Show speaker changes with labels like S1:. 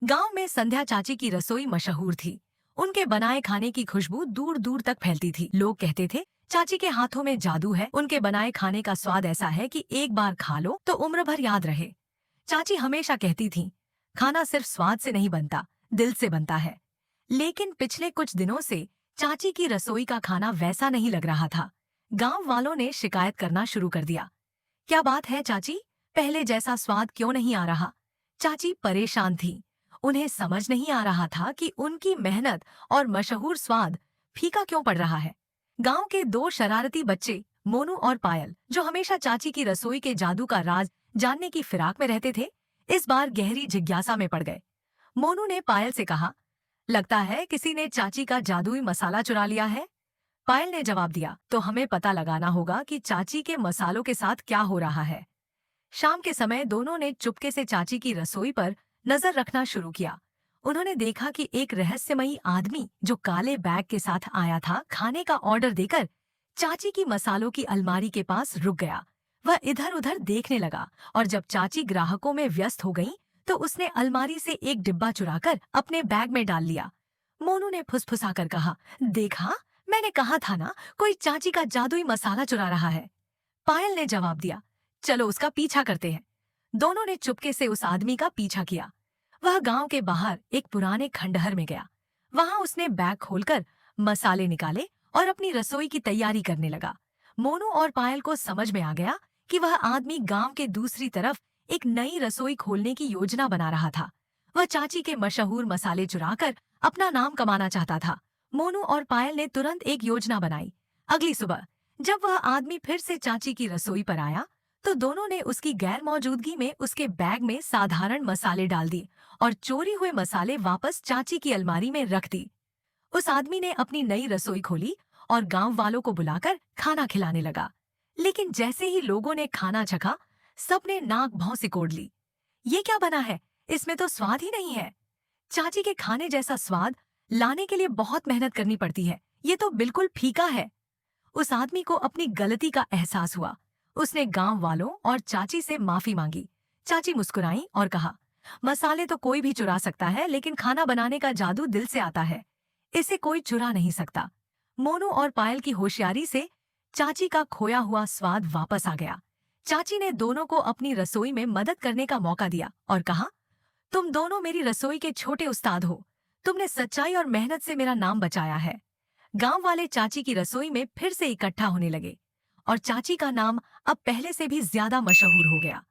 S1: गांव में संध्या चाची की रसोई मशहूर थी। उनके बनाए खाने की खुशबू दूर दूर तक फैलती थी। लोग कहते थे चाची के हाथों में जादू है। उनके बनाए खाने का स्वाद ऐसा है कि एक बार खा लो तो उम्र भर याद रहे। चाची हमेशा कहती थी, खाना सिर्फ स्वाद से नहीं बनता, दिल से बनता है। लेकिन पिछले कुछ दिनों से चाची की रसोई का खाना वैसा नहीं लग रहा था। गांव वालों ने शिकायत करना शुरू कर दिया। क्या बात है चाची, पहले जैसा स्वाद क्यों नहीं आ रहा? चाची परेशान थी। उन्हें समझ नहीं आ रहा था कि उनकी मेहनत और मशहूर स्वाद फीका क्यों पड़ रहा है। गांव के दो शरारती बच्चे, मोनू और पायल, जो हमेशा चाची की रसोई के जादू का राज जानने की फिराक में रहते थे, इस बार गहरी जिज्ञासा में पड़ गए। मोनू ने पायल से कहा, लगता है किसी ने चाची का जादुई मसाला चुरा लिया है। पायल ने जवाब दिया, तो हमें पता लगाना होगा कि चाची के मसालों के साथ क्या हो रहा है। शाम के समय दोनों ने चुपके से चाची की रसोई पर नजर रखना शुरू किया। उन्होंने देखा कि एक रहस्यमयी आदमी जो काले बैग के साथ आया था, खाने का ऑर्डर देकर चाची की मसालों की अलमारी के पास रुक गया। वह इधर उधर देखने लगा और जब चाची ग्राहकों में व्यस्त हो गई तो उसने अलमारी से एक डिब्बा चुराकर अपने बैग में डाल लिया। मोनू ने फुसफुसाकर कहा, देखा, मैंने कहा था ना, कोई चाची का जादुई मसाला चुरा रहा है। पायल ने जवाब दिया, चलो उसका पीछा करते हैं। दोनों ने चुपके से उस आदमी का पीछा किया। वह गांव के बाहर एक पुराने खंडहर में गया। वहां उसने बैग खोलकर मसाले निकाले और अपनी रसोई की तैयारी करने लगा। मोनू और पायल को समझ में आ गया कि वह आदमी गांव के दूसरी तरफ एक नई रसोई खोलने की योजना बना रहा था। वह चाची के मशहूर मसाले चुराकर अपना नाम कमाना चाहता था। मोनू और पायल ने तुरंत एक योजना बनाई। अगली सुबह जब वह आदमी फिर से चाची की रसोई पर आया तो दोनों ने उसकी गैर मौजूदगी में उसके बैग में साधारण मसाले डाल दिए और चोरी हुए मसाले वापस चाची की अलमारी में रख दी। उस आदमी ने अपनी नई रसोई खोली और गांव वालों को बुलाकर खाना खिलाने लगा। लेकिन जैसे ही लोगों ने खाना चखा, सबने नाक भौं सिकोड़ ली। ये क्या बना है? इसमें तो स्वाद ही नहीं है। चाची के खाने जैसा स्वाद लाने के लिए बहुत मेहनत करनी पड़ती है, ये तो बिल्कुल फीका है। उस आदमी को अपनी गलती का एहसास हुआ। उसने गांव वालों और चाची से माफी मांगी। चाची मुस्कुराई और कहा, मसाले तो कोई भी चुरा सकता है, लेकिन खाना बनाने का जादू दिल से आता है, इसे कोई चुरा नहीं सकता। मोनू और पायल की होशियारी से चाची का खोया हुआ स्वाद वापस आ गया। चाची ने दोनों को अपनी रसोई में मदद करने का मौका दिया और कहा, तुम दोनों मेरी रसोई के छोटे उस्ताद हो। तुमने सच्चाई और मेहनत से मेरा नाम बचाया है। गांव वाले चाची की रसोई में फिर से इकट्ठा होने लगे और चाची का नाम अब पहले से भी ज्यादा मशहूर हो गया।